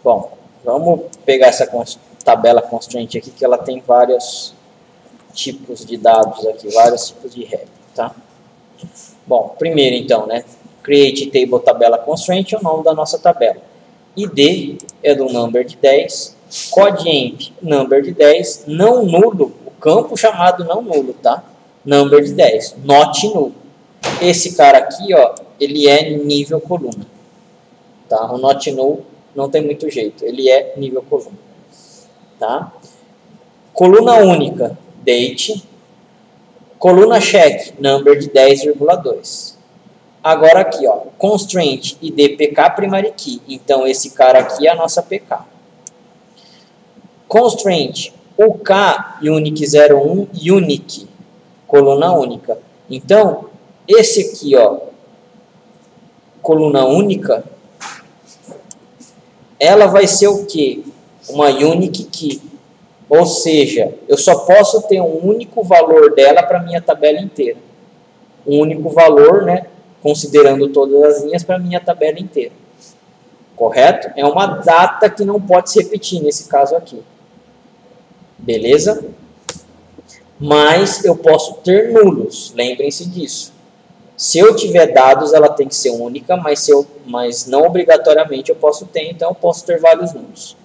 Bom, vamos pegar essa tabela constraint aqui, que ela tem vários tipos de dados aqui, vários tipos de regra, tá? Bom, primeiro então, né? Create table tabela constraint é o nome da nossa tabela. ID é do number de 10, code.emp number de 10, não nulo, o campo chamado não nulo, tá? Number de 10, not nulo. Esse cara aqui, ó, ele é nível coluna, tá? O not null não tem muito jeito, ele é nível coluna, tá? Coluna única, date. Coluna check, number de 10,2. Agora aqui, ó, constraint id pk primary key. Então, esse cara aqui é a nossa pk. Constraint uk unique 01 unique, coluna única. Então, esse aqui, ó, coluna única, ela vai ser o quê? Uma unique key. Ou seja, eu só posso ter um único valor dela para minha tabela inteira. Um único valor, né? Considerando todas as linhas para minha tabela inteira. Correto? É uma data que não pode se repetir nesse caso aqui. Beleza? Mas eu posso ter nulos. Lembrem-se disso. Se eu tiver dados, ela tem que ser única, mas não obrigatoriamente eu posso ter, então eu posso ter vários nulos.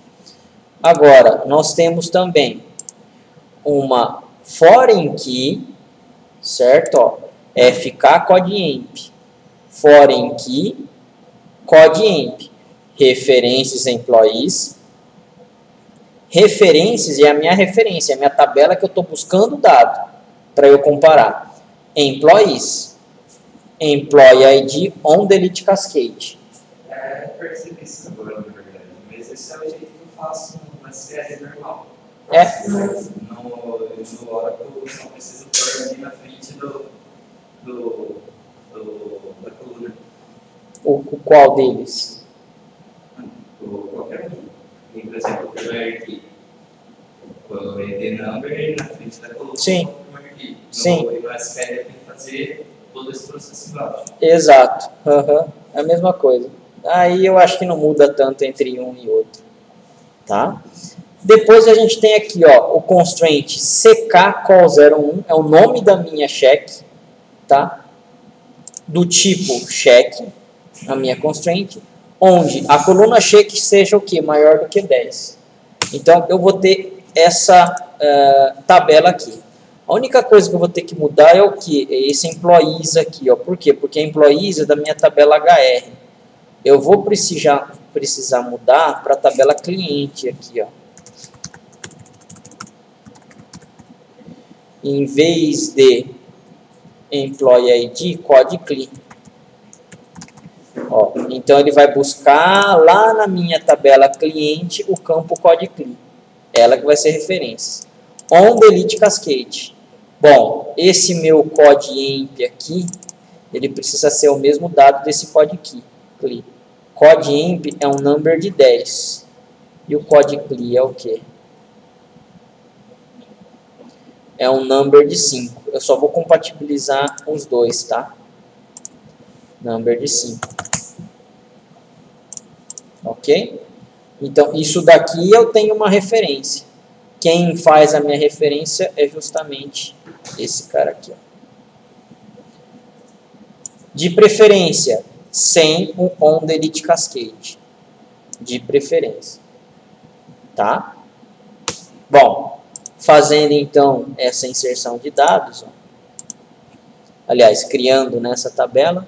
Agora, nós temos também uma foreign key, certo? Ó, fk code.emp, foreign key, code.emp, referências employees. Referências é a minha referência, é a minha tabela que eu estou buscando dado para eu comparar. Employees, employee ID on delete cascade. Percebi isso agora, na verdade, mas esse é o jeito que eu faço na série normal. No Oracle eu só preciso pôr ali na frente da coluna. O qual deles? Qualquer um. Tem, por exemplo, o primeiro aqui. O ID number na frente da coluna. Sim. Sim. No SQL tem que fazer todo esse processo embaixo. Exato. É a mesma coisa. Aí eu acho que não muda tanto entre um e outro. Tá? Depois a gente tem aqui, ó, o constraint ckcall01, é o nome da minha check, tá? Do tipo check, a minha constraint, onde a coluna check seja o quê? Maior do que 10. Então, eu vou ter essa tabela aqui. A única coisa que eu vou ter que mudar é o quê? É esse employees aqui, ó. Por quê? Porque employees é da minha tabela HR. Eu vou precisar mudar para a tabela cliente aqui, ó. Em vez de employee ID, code CLI. Ó, então ele vai buscar lá na minha tabela cliente o campo code CLI. Ela que vai ser referência. On delete cascade. Bom, esse meu code.emp aqui, ele precisa ser o mesmo dado desse code CLI. Code.emp é um number de 10. E o code CLI é o quê? É um number de 5. Eu só vou compatibilizar os dois, tá? Number de 5. Ok? Então, isso daqui eu tenho uma referência. Quem faz a minha referência é justamente esse cara aqui. Ó. De preferência, sem o on delete cascade. De preferência. Tá? Bom. Fazendo, então, essa inserção de dados, ó. Aliás, criando nessa tabela.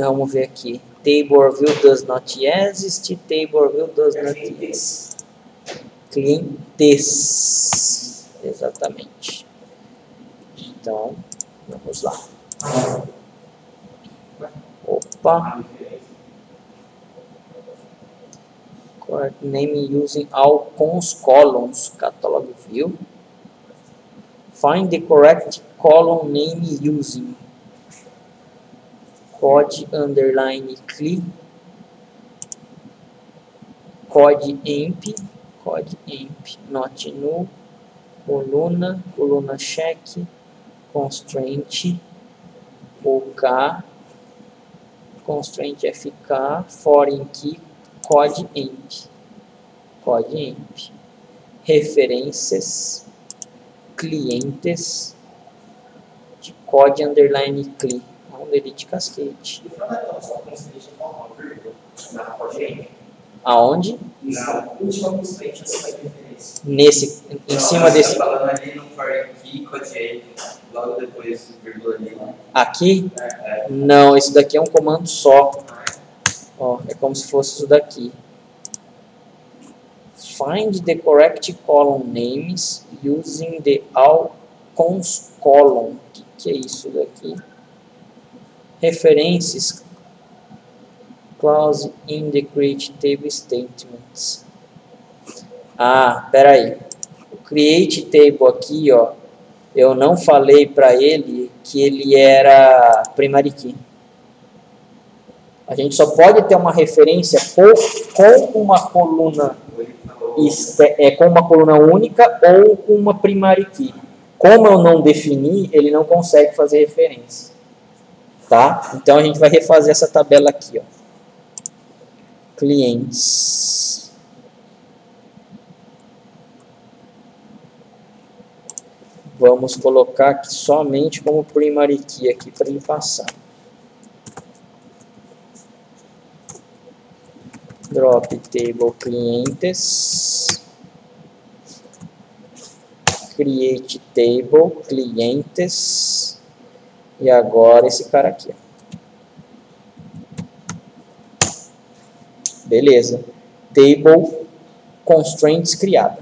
Vamos ver aqui. Table view does not exist. Table view does not exist. Clientes. Exatamente. Então, vamos lá. Opa. Name using all cons columns, catalog view. Find the correct column name using code underline CLI, code.emp, not null, coluna check, constraint, OK, constraint FK, foreign key, CODEMP. Referências, clientes, de code underline cli. É um delete cascade. Aonde? Na última constraint, essa referência. Nesse, em cima desse. Falando ali no for key, code logo depois do vírgula ali. Aqui? Não, esse daqui é um comando só. Ó, é como se fosse isso daqui. Find the correct column names using the all cons column. O que é isso daqui? Referências. Clause in the create table statements. Ah, peraí. O create table aqui, ó, eu não falei para ele que ele era primary key. A gente só pode ter uma referência com uma coluna com uma coluna única ou com uma primary key. Como eu não defini, ele não consegue fazer referência. Tá? Então a gente vai refazer essa tabela aqui, ó. Clientes. Vamos colocar aqui somente como primary key aqui para ele passar. Drop table clientes. Create table clientes. E agora esse cara aqui, ó. Beleza. Table constraints criada.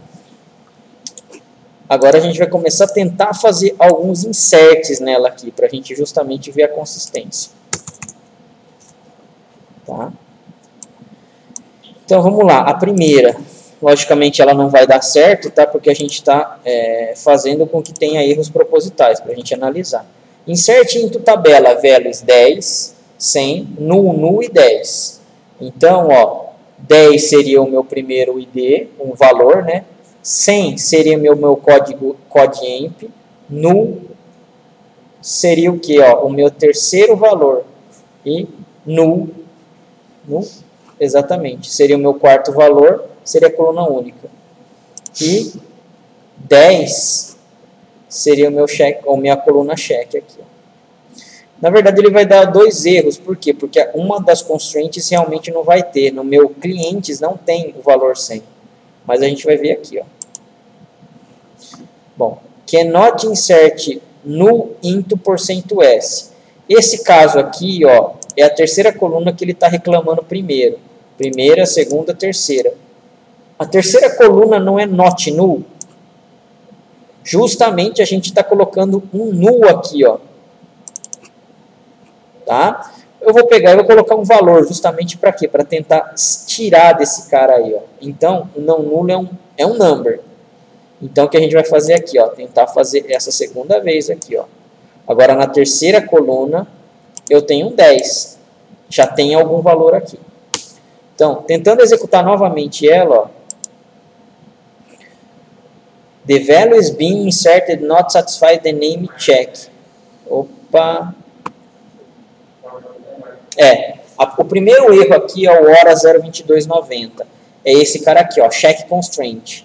Agora a gente vai começar a tentar fazer alguns inserts nela aqui, para a gente justamente ver a consistência. Tá? Então vamos lá. A primeira, logicamente ela não vai dar certo, tá? Porque a gente está fazendo com que tenha erros propositais, para a gente analisar. Insert into tabela values 10, 100, null e 10. Então, ó, 10 seria o meu primeiro ID, um valor, né? 100 seria meu código CODEMP, null seria o que? O meu terceiro valor, e null, exatamente, seria o meu quarto valor, seria a coluna única. E 10 seria o meu check, ou minha coluna check aqui. Ó. Na verdade, ele vai dar dois erros. Por quê? Porque uma das constraints realmente não vai ter. No meu clientes não tem o valor 100. Mas a gente vai ver aqui. Ó. Bom, cannot insert null into %s. Esse caso aqui, ó, é a terceira coluna que ele está reclamando primeiro. Primeira, segunda, terceira. A terceira coluna não é not null. Justamente a gente está colocando um null aqui, ó. Tá? Eu vou pegar e vou colocar um valor justamente para quê? Para tentar tirar desse cara aí, ó. Então, o não nulo é um number. Então, o que a gente vai fazer aqui, ó, tentar fazer essa segunda vez aqui, ó. Agora, na terceira coluna, eu tenho um 10. Já tem algum valor aqui. Então, tentando executar novamente ela, ó. The value is being inserted not satisfy the name check. Opa. O primeiro erro aqui é o hora 02290. É esse cara aqui, ó, check constraint.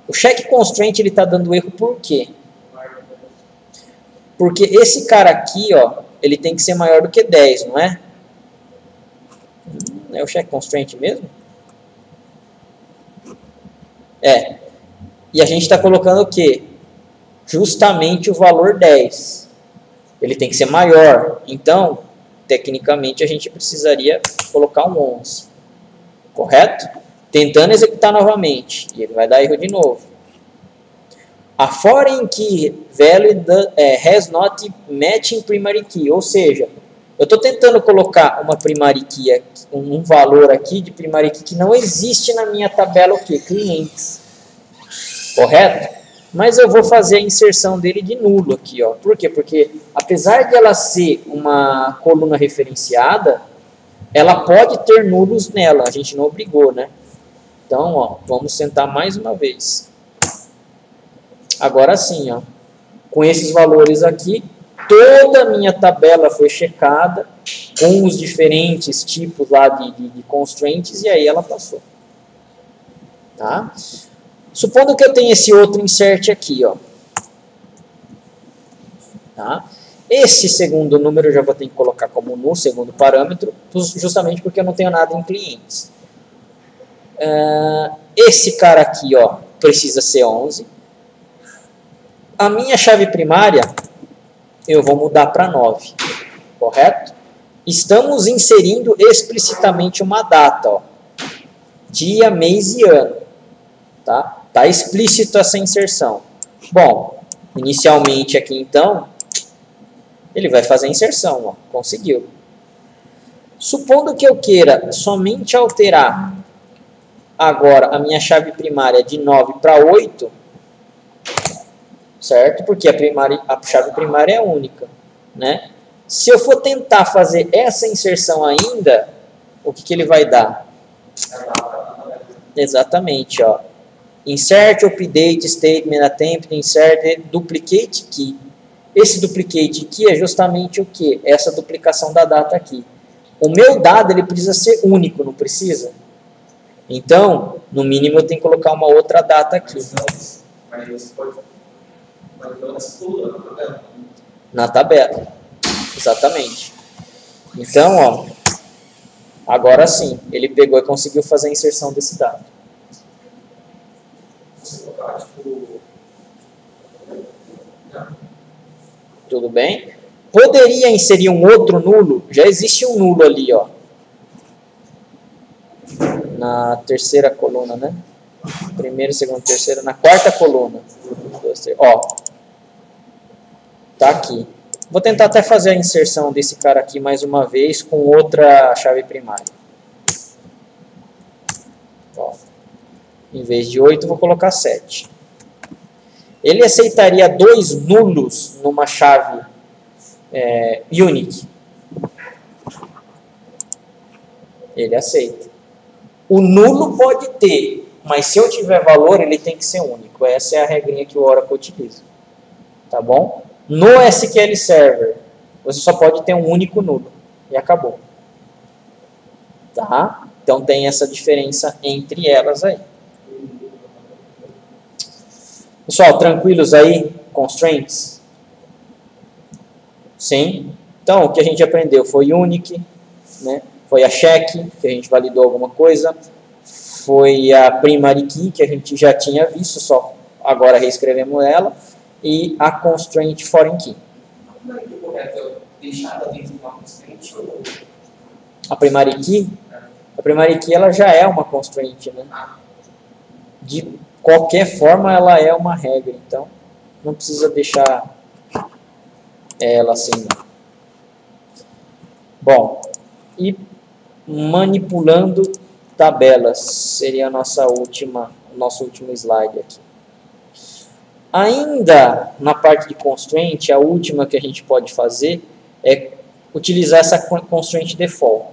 O check constraint ele está dando erro por quê? Porque esse cara aqui, ó, ele tem que ser maior do que 10, não é? É o check constraint mesmo? E a gente está colocando o quê? Justamente o valor 10. Ele tem que ser maior. Então, tecnicamente, a gente precisaria colocar um 11. Correto? Tentando executar novamente. E ele vai dar erro de novo. A foreign key value has not matching primary key. Ou seja, eu estou tentando colocar uma primary key aqui, um valor aqui de primary key que não existe na minha tabela o quê? Clientes. Correto? Mas eu vou fazer a inserção dele de nulo aqui, ó. Por quê? Porque apesar de ela ser uma coluna referenciada, ela pode ter nulos nela. A gente não obrigou, né? Então, ó, vamos tentar mais uma vez. Agora sim, ó. Com esses valores aqui, toda a minha tabela foi checada com os diferentes tipos lá de constraints e aí ela passou. Tá? Supondo que eu tenha esse outro insert aqui, ó. Tá? Esse segundo número eu já vou ter que colocar como null, segundo parâmetro, justamente porque eu não tenho nada em clientes. Esse cara aqui, ó, precisa ser 11. A minha chave primária eu vou mudar para 9, correto? Estamos inserindo explicitamente uma data, ó, dia, mês e ano, tá? Tá explícito essa inserção. Bom, inicialmente aqui então, ele vai fazer a inserção, ó, conseguiu. Supondo que eu queira somente alterar agora a minha chave primária de 9 para 8, certo? Porque a chave primária é única, né? Se eu for tentar fazer essa inserção ainda, o que ele vai dar? Exatamente, ó. Insert, update, statement, attempt, insert, duplicate key. Esse duplicate key é justamente o que? Essa duplicação da data aqui. O meu dado ele precisa ser único, não precisa? Então, no mínimo eu tenho que colocar uma outra data aqui. Mas você pode colocar na tabela. Exatamente. Então, ó, agora sim, ele pegou e conseguiu fazer a inserção desse dado. Tudo bem? Poderia inserir um outro nulo? Já existe um nulo ali, ó. Na terceira coluna, né? Primeiro, segundo, terceiro, na quarta coluna. Ó. Tá aqui. Vou tentar até fazer a inserção desse cara aqui mais uma vez com outra chave primária. Ó. Em vez de 8, vou colocar 7. Ele aceitaria 2 nulos numa chave unique. Ele aceita. O nulo pode ter, mas se eu tiver valor, ele tem que ser único. Essa é a regrinha que o Oracle utiliza. Tá bom? No SQL Server, você só pode ter um único nulo. E acabou. Tá? Então tem essa diferença entre elas aí. Pessoal, tranquilos aí? Constraints? Sim? Então, o que a gente aprendeu foi unique, né? Foi a check, que a gente validou alguma coisa. Foi a primary key, que a gente já tinha visto, só agora reescrevemos ela. E a constraint foreign key. Como é que é correto? Deixar dentro de uma constraint ou... A primary key? A primary key ela já é uma constraint, né? De qualquer forma ela é uma regra, então não precisa deixar ela assim. Bom, e manipulando tabelas seria a nosso último slide aqui. Ainda na parte de constraint, a última que a gente pode fazer é utilizar essa constraint default.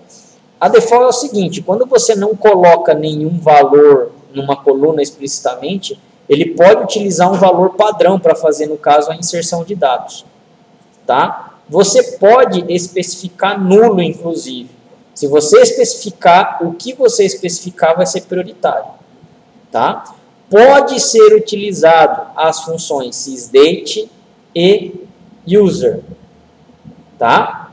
A default é o seguinte, quando você não coloca nenhum valor numa coluna explicitamente, ele pode utilizar um valor padrão para fazer, no caso, a inserção de dados. Tá? Você pode especificar nulo, inclusive. Se você especificar, o que você especificar vai ser prioritário. Tá? Pode ser utilizado as funções sysdate e user. Tá?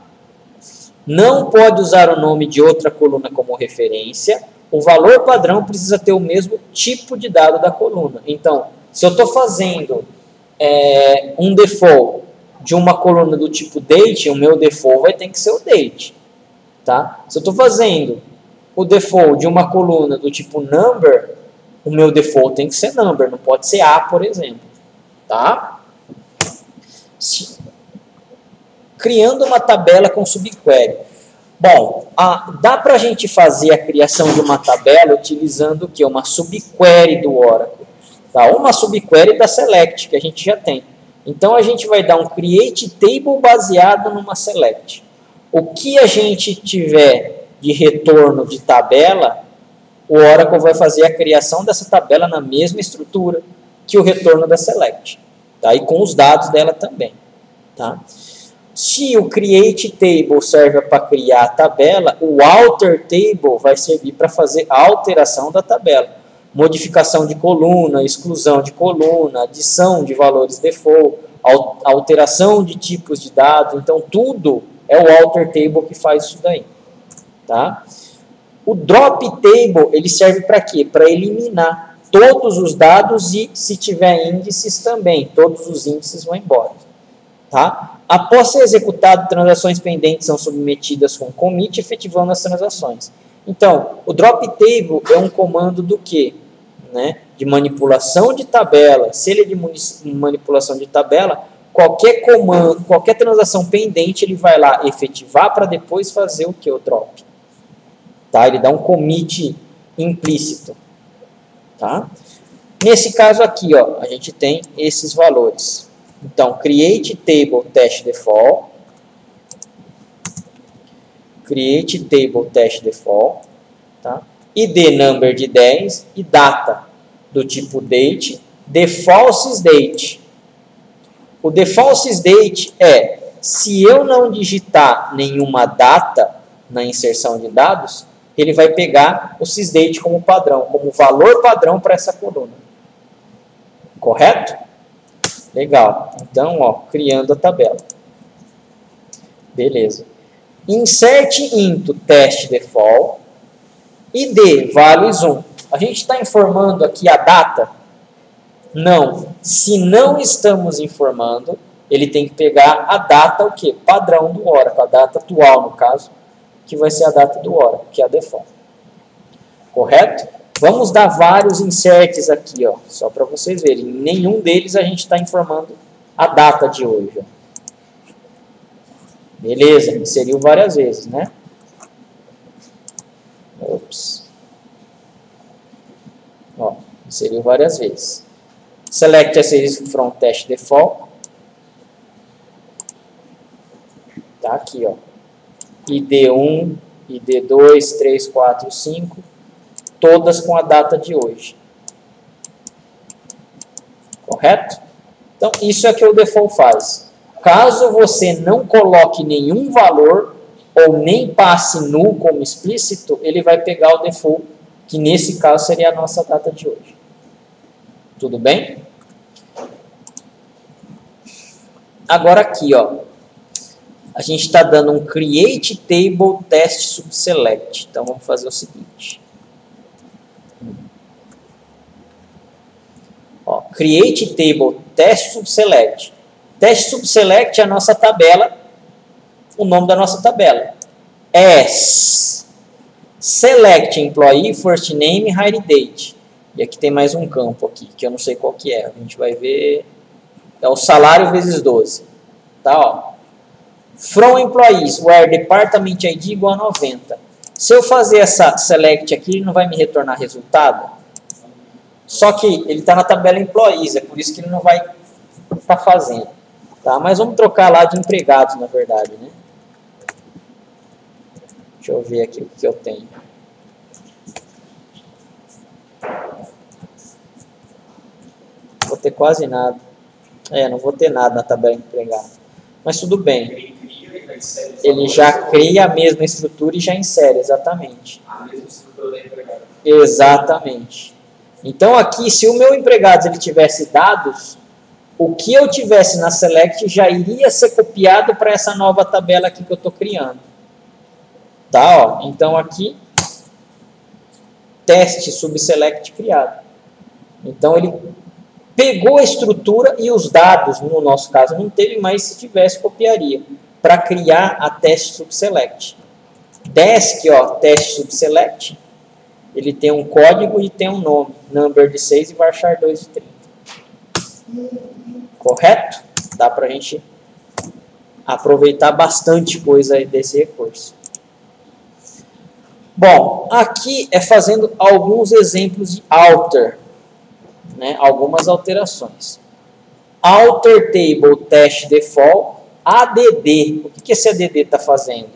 Não pode usar o nome de outra coluna como referência. O valor padrão precisa ter o mesmo tipo de dado da coluna. Então, se eu estou fazendo um default de uma coluna do tipo date, o meu default vai ter que ser o date. Tá? Se eu estou fazendo o default de uma coluna do tipo number, o meu default tem que ser number, não pode ser A, por exemplo. Tá? Criando uma tabela com subquery. Bom, dá para a gente fazer a criação de uma tabela utilizando o quê? Uma subquery do Oracle. Tá? Uma subquery da select, que a gente já tem. Então, a gente vai dar um create table baseado numa select. O que a gente tiver de retorno de tabela, o Oracle vai fazer a criação dessa tabela na mesma estrutura que o retorno da select. Tá? E com os dados dela também. Tá? Se o create table serve para criar a tabela, o alter table vai servir para fazer a alteração da tabela. Modificação de coluna, exclusão de coluna, adição de valores default, alteração de tipos de dados. Então, tudo é o alter table que faz isso daí. Tá? O drop table, ele serve para quê? Para eliminar todos os dados e, se tiver índices também, todos os índices vão embora. Tá? Após ser executado, transações pendentes são submetidas com commit, efetivando as transações. Então, o drop table é um comando do quê? Né? De manipulação de tabela. Se ele é de manipulação de tabela, qualquer comando, qualquer transação pendente, ele vai lá efetivar para depois fazer o que? O drop. Tá? Ele dá um commit implícito. Tá? Nesse caso aqui, ó, a gente tem esses valores. Então, create table test default, create table test default, tá? ID number de 10 e data do tipo date, defaults date. O defaults date é, se eu não digitar nenhuma data na inserção de dados, ele vai pegar o sysdate como padrão, como valor padrão para essa coluna. Correto? Legal. Então, ó, criando a tabela. Beleza. Insert into test default. ID values 1. A gente está informando aqui a data? Não. Se não estamos informando, ele tem que pegar a data, o quê? Padrão do Oracle, a data atual, no caso, que vai ser a data do Oracle, que é a default. Correto? Vamos dar vários inserts aqui, ó, só para vocês verem. Nenhum deles a gente está informando a data de hoje. Ó. Beleza, inseriu várias vezes, né? Ops. Ó, inseriu várias vezes. Select asterisk from test default. Tá aqui, ó. ID1, ID2, 3, 4, 5. Todas com a data de hoje. Correto? Então, isso é que o default faz. Caso você não coloque nenhum valor ou nem passe null como explícito, ele vai pegar o default, que nesse caso seria a nossa data de hoje. Tudo bem? Agora aqui, ó, a gente está dando um create table test subselect. Então, vamos fazer o seguinte. Ó, create table test subselect. Test subselect é a nossa tabela, o nome da nossa tabela. As select employee first name hire date. E aqui tem mais um campo aqui, que eu não sei qual que é. A gente vai ver. É o salário vezes 12. Tá, ó. From employees, where department ID igual a 90. Se eu fazer essa select aqui, ele não vai me retornar resultado. Só que ele está na tabela employees, é por isso que ele não vai estar fazendo. Tá? Mas vamos trocar lá de empregados, na verdade, né? Deixa eu ver aqui o que eu tenho. Não vou ter quase nada. Não vou ter nada na tabela empregado. Mas tudo bem. Ele já cria a mesma estrutura e já insere, exatamente. A mesma estrutura do empregado. Exatamente. Então aqui, se o meu empregado ele tivesse dados, o que eu tivesse na select já iria ser copiado para essa nova tabela aqui que eu estou criando. Tá, ó. Então aqui, teste subselect criado. Então ele pegou a estrutura e os dados, no nosso caso não teve, mas se tivesse copiaria, para criar a teste subselect. Desk, ó, teste subselect, ele tem um código e tem um nome, number de 6 e varchar 2 de 30. Correto? Dá para a gente aproveitar bastante coisa aí desse recurso. Bom, aqui é fazendo alguns exemplos de alter, né? Algumas alterações. Alter table test default, ADD. O que esse ADD está fazendo?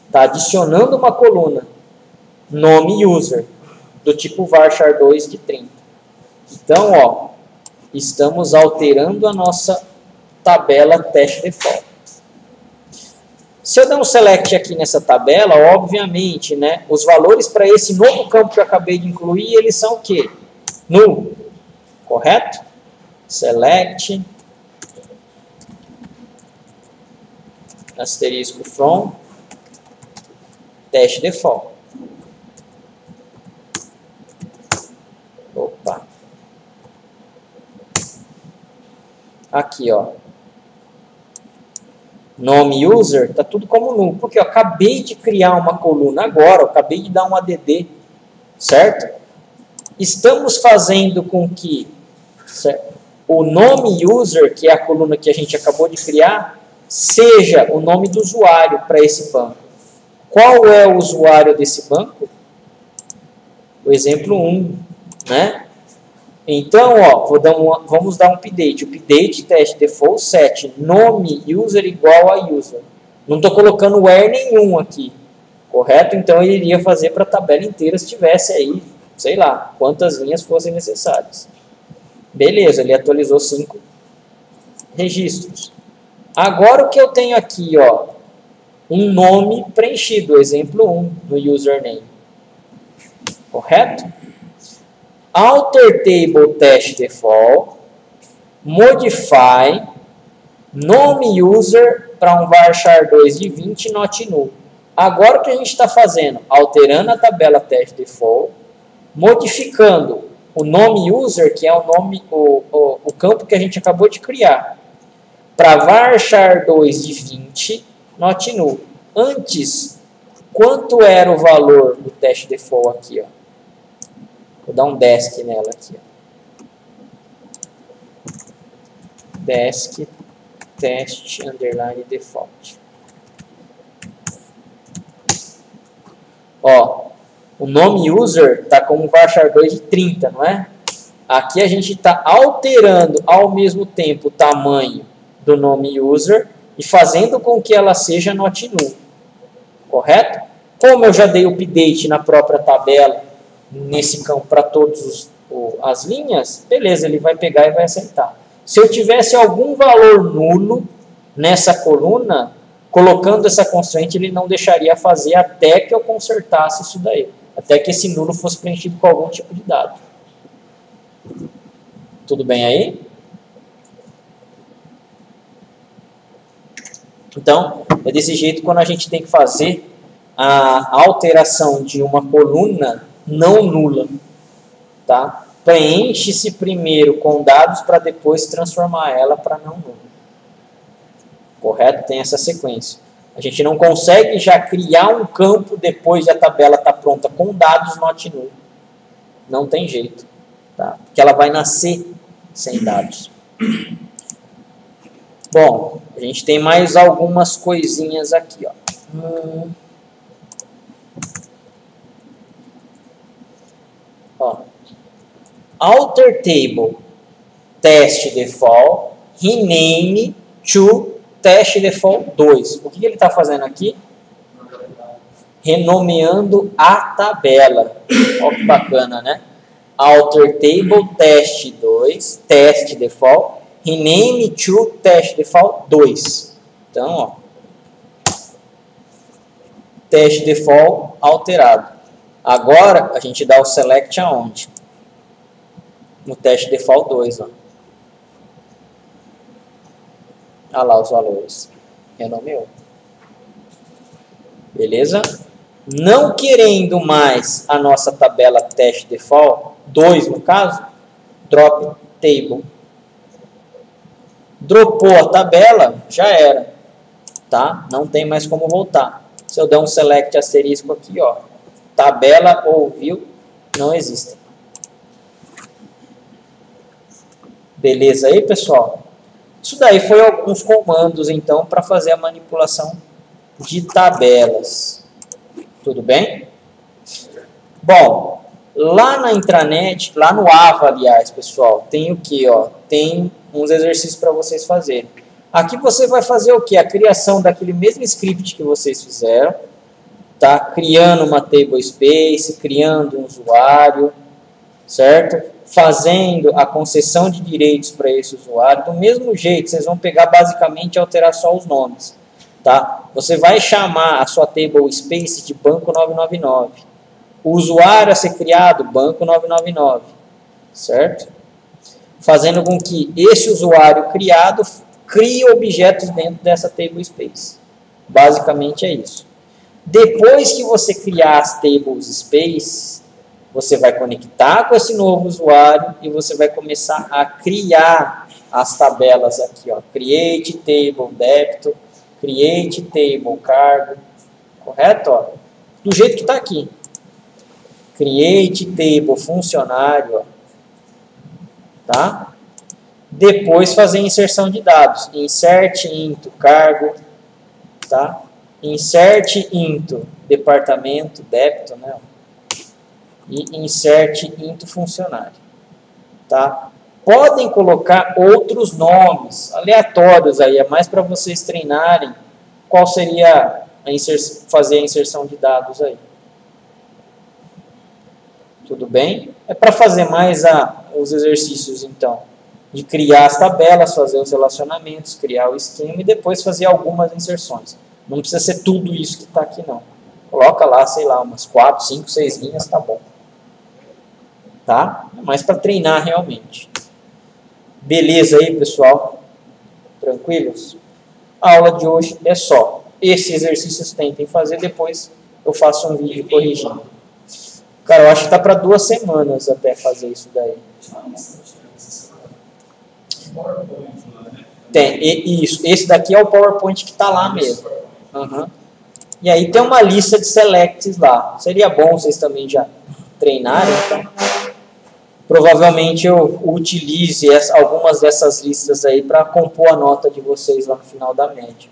Está adicionando uma coluna, nome user, do tipo varchar 2 de 30. Então, ó, estamos alterando a nossa tabela teste default. Se eu der um select aqui nessa tabela, obviamente, né, os valores para esse novo campo que eu acabei de incluir, eles são o quê? Null, correto? Select, asterisco from, teste default. Opa. Aqui, ó. Nome user, tá tudo como null. Porque eu acabei de criar uma coluna agora, eu acabei de dar um ADD, certo? Estamos fazendo com que o nome user, que é a coluna que a gente acabou de criar, seja o nome do usuário para esse banco. Qual é o usuário desse banco? O exemplo 1, né? Então, ó, vamos dar um update. Update teste default set nome user igual a user. Não estou colocando where nenhum aqui, correto? Então, ele iria fazer para a tabela inteira se tivesse aí, sei lá, quantas linhas fossem necessárias. Beleza, ele atualizou 5 registros. Agora, o que eu tenho aqui, ó, um nome preenchido, exemplo 1 no username, correto? Alter table teste default, modify, nome user para um varchar 2 de 20 not null. Agora o que a gente está fazendo? Alterando a tabela teste default, modificando o nome user, que é o nome, o campo que a gente acabou de criar, para varchar 2 de 20 not null. Antes, quanto era o valor do teste default aqui, ó? Vou dar um desk nela aqui. Ó. Desk test underline default. Ó, o nome user está como varchar 2 de 30, não é? Aqui a gente está alterando ao mesmo tempo o tamanho do nome user e fazendo com que ela seja not null. Correto? Como eu já dei o update na própria tabela, nesse campo para todas as linhas, beleza, ele vai pegar e vai aceitar. Se eu tivesse algum valor nulo nessa coluna, colocando essa constraint, ele não deixaria fazer até que eu consertasse isso daí. Até que esse nulo fosse preenchido com algum tipo de dado. Tudo bem aí? Então, é desse jeito quando a gente tem que fazer a alteração de uma coluna não nula, tá? Preenche-se primeiro com dados para depois transformar ela para não nula. Correto? Tem essa sequência. A gente não consegue já criar um campo depois de a tabela estar pronta com dados not null. Não tem jeito, tá? Porque ela vai nascer sem dados. Bom, a gente tem mais algumas coisinhas aqui, ó. Ó, alter table teste default rename to teste default 2. O que ele está fazendo aqui? Renomeando a tabela. Olha que bacana, né? Alter table teste 2 teste default rename to teste default 2. Então, ó, teste default alterado. Agora, a gente dá o select aonde? No teste default 2. Ó. Olha lá os valores. Renomeou. Beleza? Não querendo mais a nossa tabela teste default, 2 no caso, drop table. Dropou a tabela, já era. Tá? Não tem mais como voltar. Se eu der um select asterisco aqui, ó. Tabela ou view não existem. Beleza aí, pessoal? Isso daí foi alguns comandos, então, para fazer a manipulação de tabelas. Tudo bem? Bom, lá na intranet, lá no Ava, aliás, pessoal, tem o que? Tem uns exercícios para vocês fazerem. Aqui você vai fazer o que? A criação daquele mesmo script que vocês fizeram. Tá? Criando uma table space, criando um usuário, certo? fazendo a concessão de direitos para esse usuário, do mesmo jeito, vocês vão pegar basicamente e alterar só os nomes. Tá? Você vai chamar a sua table space de banco 999. O usuário a ser criado, banco 999. Certo? Fazendo com que esse usuário criado crie objetos dentro dessa table space. Basicamente é isso. Depois que você criar as tables space, você vai conectar com esse novo usuário e você vai começar a criar as tabelas aqui, ó. Create table débito, create table cargo, correto? Ó? Do jeito que está aqui. Create table funcionário, ó. Tá? Depois fazer inserção de dados. Insert into cargo, tá? Insert into departamento, débito, né? E insert into funcionário, tá? Podem colocar outros nomes aleatórios aí, é mais para vocês treinarem qual seria fazer a inserção de dados aí. Tudo bem? É para fazer mais os exercícios, então, de criar as tabelas, fazer os relacionamentos, criar o esquema e depois fazer algumas inserções. Não precisa ser tudo isso que está aqui, não. Coloca lá, sei lá, umas 4, 5, 6 linhas, tá bom. Tá? É mais para treinar realmente. Beleza aí, pessoal? Tranquilos? A aula de hoje é só. Esses exercícios tentem fazer, depois eu faço um vídeo corrigindo. Cara, eu acho que está para 2 semanas até fazer isso daí. Tem, isso. Esse daqui é o PowerPoint que está lá mesmo. Uhum. E aí tem uma lista de selects lá. Seria bom vocês também já treinarem, então. Provavelmente eu utilize algumas dessas listas aí para compor a nota de vocês lá no final da média.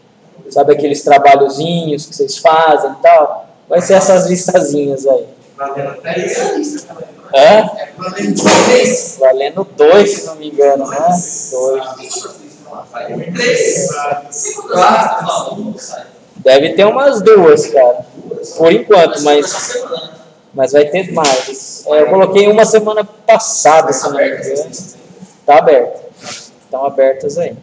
Sabe aqueles trabalhozinhos que vocês fazem e tal? Vai ser essas listazinhas aí. Valendo 3. É? Valendo 2, se não me engano, né? 2. 3. Deve ter umas 2, cara. Por enquanto, mas vai ter mais. Eu coloquei uma semana passada, se não me engano. Tá aberto. Estão abertas aí.